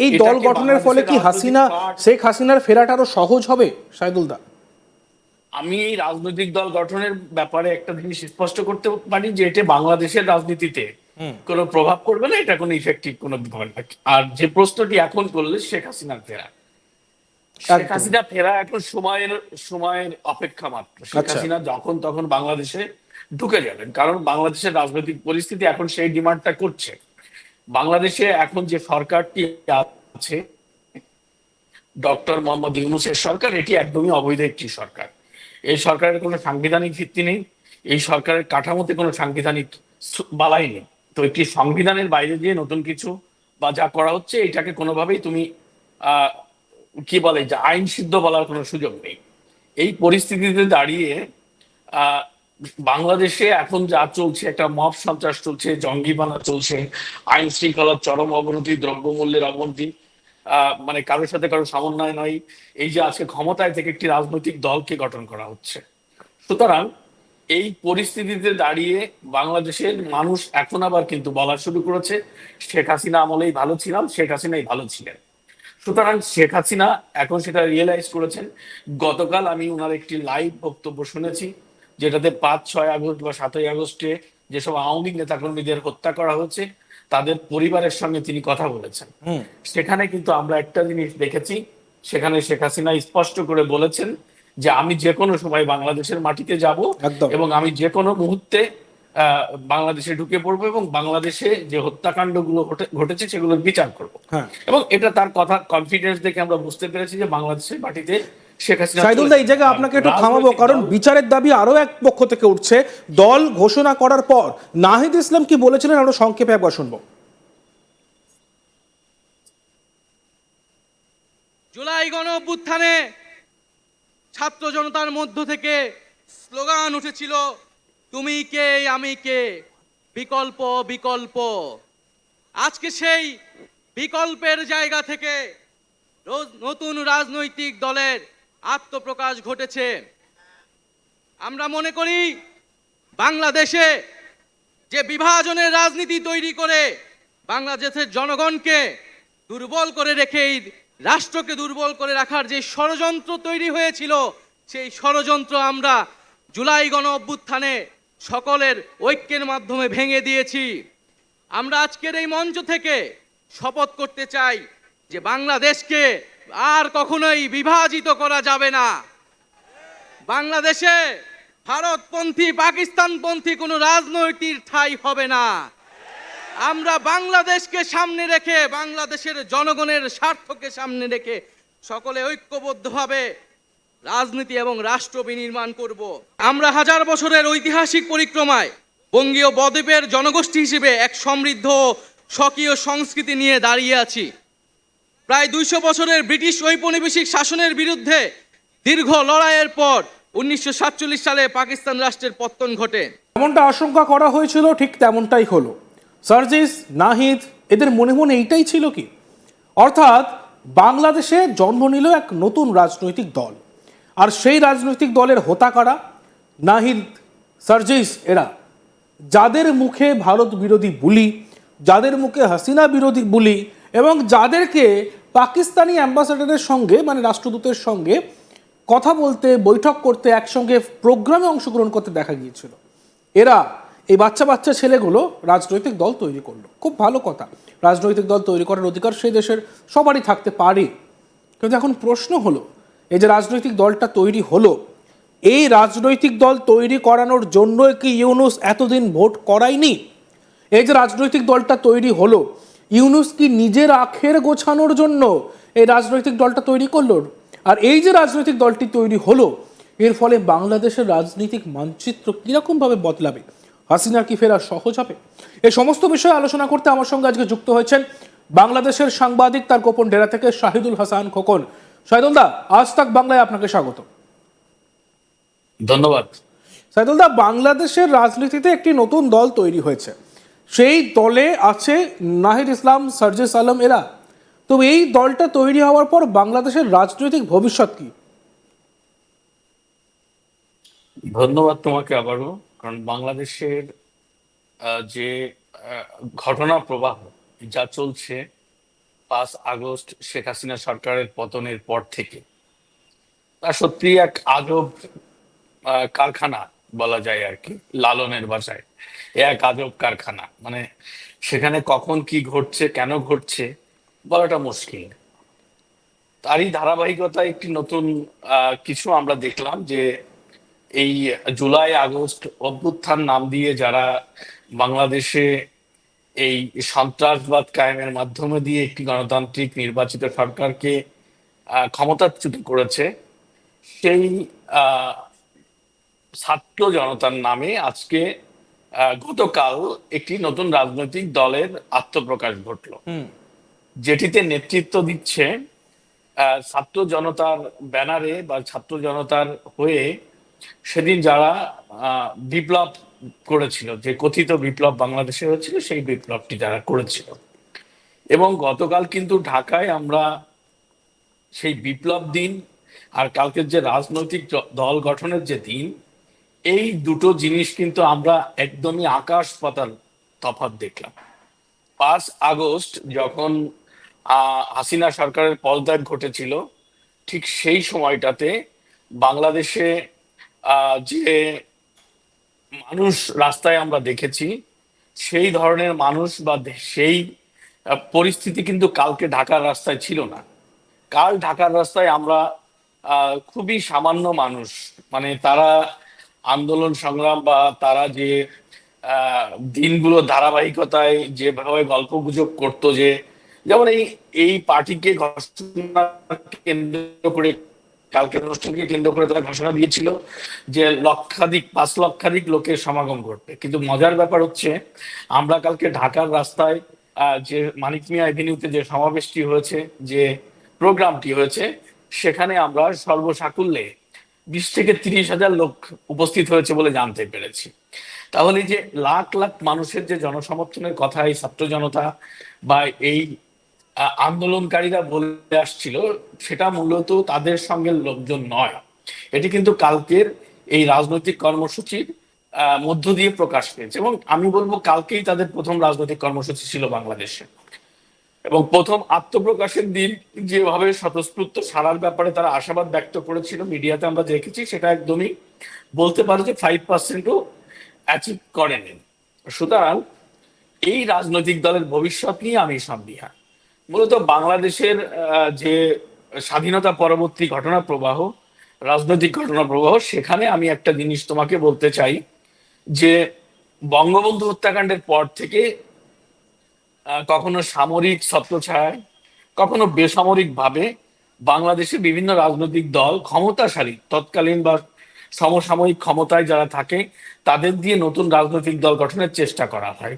এই দল গঠনের ফলে কি শেখ হাসিনার ফেরাটা আরো সহজ হবে শাহিদুল দা? আমি এই রাজনৈতিক দল গঠনের ব্যাপারে একটা জিনিস স্পষ্ট করতে পারি যে এটা বাংলাদেশের রাজনীতিতে কোনো প্রভাব করবে না, এটা কোনো ইফেক্টিভ কোনো ব্যাপার না। আর যে প্রশ্নটি এখন করলে শেখ হাসিনার ফেরা, শেখ একদম। হাসিনা ফেরা এখন সময়ের সময়ের অপেক্ষা মাত্র। শেখ আচ্ছা। হাসিনা যখন তখন বাংলাদেশে ঢুকে যাবেন, কারণ বাংলাদেশের রাজনৈতিক পরিস্থিতি এখন সেই ডিমান্ডটা করছে। বাংলাদেশে এখন যে সরকারটি আছে, ডক্টর মোহাম্মদ ইউনূসের সরকার, এটি একদমই অবৈধ একটি সরকার। এই সরকারের কোনো সাংবিধানিক ভিত্তি নেই, এই সরকারের কাঠামোতে কোনো সাংবিধানিক বালাই নেই। তো একটি সংবিধানের বাইরে দিয়ে নতুন কিছু বা যা করা হচ্ছে, এটাকে কোনোভাবেই তুমি আহ কি বলে যে আইন সিদ্ধ বলার কোনো সুযোগ নেই। এই পরিস্থিতিতে দাঁড়িয়ে আহ বাংলাদেশে এখন যা চলছে, একটা মব সন্ত্রাস চলছে, জঙ্গিবানা চলছে, আইন শৃঙ্খলার চরম অবনতি, দ্রব্যমূল্যের অবনতি, মানে কারোর সাথে কারো সমন্বয় নয়, এই যে আজকে ক্ষমতায় থেকে একটি রাজনৈতিক দলকে গঠন করা হচ্ছে। সুতরাং এই পরিস্থিতিতে দাঁড়িয়ে বাংলাদেশের মানুষ এখন আবার কিন্তু বলা শুরু করেছে, শেখ হাসিনা আমলেই ভালো ছিলাম, শেখ হাসিনাই ভালো ছিলেন। সুতরাং শেখ হাসিনা এখন সেটা রিয়েলাইজ করেছেন। গতকাল আমি ওনার একটি লাইভ বক্তব্য শুনেছি, যেটাতে 5-6 আগস্ট বা 7ই আগস্টে যেসব আওয়ামী লীগ নেতাকর্মীদের হত্যা করা হয়েছে তাদের পরিবারের সঙ্গে তিনি কথা বলেছেন। সেখানে কিন্তু আমরা একটা জিনিস দেখেছি, সেখানে শেখ হাসিনা স্পষ্ট করে বলেছেন যে আমি যে কোনো সময় বাংলাদেশের মাটিতে যাব একদম। এবং আমি যে কোনো মুহূর্তে বাংলাদেশে ঢুকে পড়বো এবং বাংলাদেশে যে হত্যাকাণ্ডগুলো ঘটেছে সেগুলোর বিচার করব। হ্যাঁ। এবং এটা তার কথা কনফিডেন্স দেখে আমরা বুঝতে পেরেছি যে বাংলাদেশের মাটিতে শেখ হাসিনা শাহিদুল দা, এই জায়গায় আপনাকে একটু থামাবো, কারণ বিচারের দাবি আরো এক পক্ষ থেকে উঠছে দল ঘোষণা করার পর। নাহিদ ইসলাম কি বলেছিলেন আরো সংক্ষেপে একবার শুনবো। জুলাই গণ অভ্যুত্থানে ছাত্র জনতার মধ্য থেকে স্লোগান উঠেছিল, তুমি কে আমি কে, বিকল্প বিকল্প। আজকে সেই বিকল্পের জায়গা থেকে নতুন রাজনৈতিক দলের আত্মপ্রকাশ ঘটেছে। আমরা মনে করি বাংলাদেশে যে বিভাজনের রাজনীতি তৈরি করে বাংলাদেশের জনগণকে দুর্বল করে রেখে এই রাষ্ট্রকে দুর্বল করে রাখার যে ষড়যন্ত্র তৈরি হয়েছিল, সেই ষড়যন্ত্র আমরা জুলাই গণ অভ্যুত্থানে সকলের ঐক্যের মাধ্যমে ভেঙে দিয়েছি। আমরা আজকের এই মঞ্চ থেকে শপথ করতে চাই যে বাংলাদেশকে আর কখনোই বিভাজিত করা যাবে না। বাংলাদেশে ভারতপন্থী পাকিস্তানপন্থী কোনো রাজনৈতিক ঠাঁই হবে না। আমরা বাংলাদেশকে সামনে রেখে, বাংলাদেশের জনগণের স্বার্থকে সামনে রেখে সকলে ঐক্যবদ্ধভাবে রাজনীতি এবং রাষ্ট্র বিনির্মাণ করব। আমরা হাজার বছরের ঐতিহাসিক পরিক্রমায় বঙ্গীয় বদ্বীপের জনগোষ্ঠী হিসেবে এক সমৃদ্ধ স্বকীয় সংস্কৃতি নিয়ে দাঁড়িয়ে আছি। প্রায় 200 বছরের ব্রিটিশ ঔপনিবেশিক শাসনের বিরুদ্ধে দীর্ঘ লড়াইয়ের পর 1947 সালে পাকিস্তান রাষ্ট্রের পতন ঘটে। যেমনটা আশঙ্কা করা হয়েছিল ঠিক তেমনটাই হলো। সার্জিস, নাহিদ, এদের মনে মনে এইটাই ছিল কি, অর্থাৎ বাংলাদেশে জন্ম নিল এক নতুন রাজনৈতিক দল, আর সেই রাজনৈতিক দলের হোতা কারা? নাহিদ, সার্জিস, এরা যাদের মুখে ভারত বিরোধী বুলি, যাদের মুখে হাসিনা বিরোধী বুলি, এবং যাদেরকে পাকিস্তানি অ্যাম্বাসাডারের সঙ্গে মানে রাষ্ট্রদূতের সঙ্গে কথা বলতে, বৈঠক করতে, একসঙ্গে প্রোগ্রামে অংশগ্রহণ করতে দেখা গিয়েছিল, এরা এই বাচ্চা বাচ্চা ছেলেগুলো রাজনৈতিক দল তৈরি করলো। খুব ভালো কথা, রাজনৈতিক দল তৈরি করার অধিকার সেই দেশের সবারই থাকতে পারে। কিন্তু এখন প্রশ্ন হলো, এই যে রাজনৈতিক দলটা তৈরি হলো, এই রাজনৈতিক দল তৈরি করানোর জন্য কি ইউনূস এতদিন ভোট করায়নি? এই যে রাজনৈতিক দলটা তৈরি হলো, ইউনূস কি নিজের আখের গোছানোর জন্য এই রাজনৈতিক দলটা তৈরি করলো? আর এই যে রাজনৈতিক দলটি তৈরি হলো, এর ফলে বাংলাদেশের রাজনৈতিক মানচিত্র কিরকমভাবে বদলাবে? হাসিনার কি ফেরা সহজ হবে? এই সমস্ত বিষয়ে আলোচনা করতে আমার সঙ্গে আজকে যুক্ত হয়েছেন বাংলাদেশের সাংবাদিক, তার গোপন ডেরা থেকে শাহিদুল হাসান খোকন। শাহিদুল দা, আজ তাক বাংলায় আপনাকে স্বাগত। ধন্যবাদ। শাহিদুল দা, বাংলাদেশের রাজনীতিতে একটি নতুন দল তৈরি হয়েছে, সেই দলে আছে নাহিদ ইসলাম, সার্জিস আলম, এরা। তো এই দলটা তৈরি হওয়ার পর বাংলাদেশের রাজনৈতিক ভবিষ্যৎ কি? ধন্যবাদ তোমাকে আবারও। কারণ বাংলাদেশের যে ঘটনা প্রবাহ যা চলছে, 5 আগস্ট শেখ হাসিনা সরকারের পতনের পর থেকে তা সত্যি এক আজব কারখানা বলা যায় আর কি, লালনের ভাষায়। এ এক আজব কারখানা, মানে সেখানে কখন কি ঘটছে, কেন ঘটছে বলাটা মুশকিল। তারই ধারাবাহিকতায় একটি নতুন কিছু আমরা দেখলাম যে এই জুলাই আগস্ট অভ্যুত্থান নাম দিয়ে যারা বাংলাদেশে এই সন্ত্রাসবাদ কায়েমের মাধ্যমে দিয়ে একটি গণতান্ত্রিক নির্বাচিত সরকারকে ক্ষমতাচ্যুত করেছে, সেই আহ ছাত্র জনতার নামে আজকে গতকাল একটি নতুন রাজনৈতিক দলের আত্মপ্রকাশ ঘটলো, হুম। যেটিতে নেতৃত্ব দিচ্ছে ছাত্র জনতার ব্যানারে বা ছাত্র জনতার হয়ে সেদিন যারা বিপ্লব করেছিল, যে কথিত বিপ্লব বাংলাদেশে হয়েছিল সেই বিপ্লবটি যারা করেছিল। এবং গতকাল কিন্তু ঢাকায় আমরা সেই বিপ্লব দিন আর কালকের যে রাজনৈতিক দল গঠনের যে দিন, এই দুটো জিনিস কিন্তু আমরা একদমই আকাশ পাতাল তফাৎ দেখলাম। 5 আগস্ট যখন হাসিনা সরকারের পদত্যাগ ঘটেছিল, ঠিক সেই সময়টাতে বাংলাদেশে যে মানুষ রাস্তায় আমরা দেখেছি, সেই ধরনের মানুষ বা সেই পরিস্থিতি কিন্তু কালকে ঢাকার রাস্তায় ছিল না। কাল ঢাকার রাস্তায় আমরা খুবই সামান্য মানুষ, মানে তারা আন্দোলন সংগ্রাম বা তারা যে দিনগুলো ধারাবাহিকতায় যেভাবে গল্প গুজব করতো, যে যেমন এই এই পার্টিকে ঘোষণা কেন্দ্র করে, কালকের অনুষ্ঠানকে কেন্দ্র করে তারা ঘোষণা দিয়েছিল যে 5 লক্ষাধিক লোকের সমাগম ঘটবে। কিন্তু মজার ব্যাপার হচ্ছে, আমরা কালকে ঢাকার রাস্তায় যে মানিক মিয়া এভিনিউতে যে সমাবেশটি হয়েছে, যে প্রোগ্রামটি হয়েছে, সেখানে আমরা সর্বসাকুল্যে 20 থেকে 30 হাজার লোক উপস্থিত হয়েছে বলে জানতে পেরেছি। তাহলে যে লাখ লাখ মানুষের যে জনসমর্থনের কথা এই ছাত্র জনতা বা এই আন্দোলনকারীরা বলে আসছিল, সেটা মূলত তাদের সঙ্গে লোকজন নয়। এটি কিন্তু কালকের এই রাজনৈতিক কর্মসূচির মধ্য দিয়ে প্রকাশ পেয়েছে। এবং আমি বলবো কালকেই তাদের প্রথম রাজনৈতিক কর্মসূচি ছিল বাংলাদেশে। এবং প্রথম আত্মপ্রকাশের দিন যেভাবে স্বতঃস্ফূর্ত সারার ব্যাপারে তারা আশাবাদ ব্যক্ত করেছিল, মিডিয়াতে আমরা দেখেছি, সেটা একদমই বলতে পারে যে 5%ও অ্যাচিভ করেনি। সুতরাং এই রাজনৈতিক দলের ভবিষ্যৎ নিয়ে আমি সন্দিহান। মূলত বাংলাদেশের যে স্বাধীনতা পরবর্তী ঘটনা প্রবাহ, রাজনৈতিক ঘটনা প্রবাহ, সেখানে আমি একটা জিনিস তোমাকে বলতে চাই যে বঙ্গবন্ধু হত্যাকাণ্ডের পর থেকে কখনো সামরিক ছত্রছায়ায়, কখনো বেসামরিক ভাবে বাংলাদেশে বিভিন্ন রাজনৈতিক দল ক্ষমতাশালী তৎকালীন বা সমসাময়িক ক্ষমতায় যারা থাকে তাদের দিয়ে নতুন রাজনৈতিক দল গঠনের চেষ্টা করা হয়।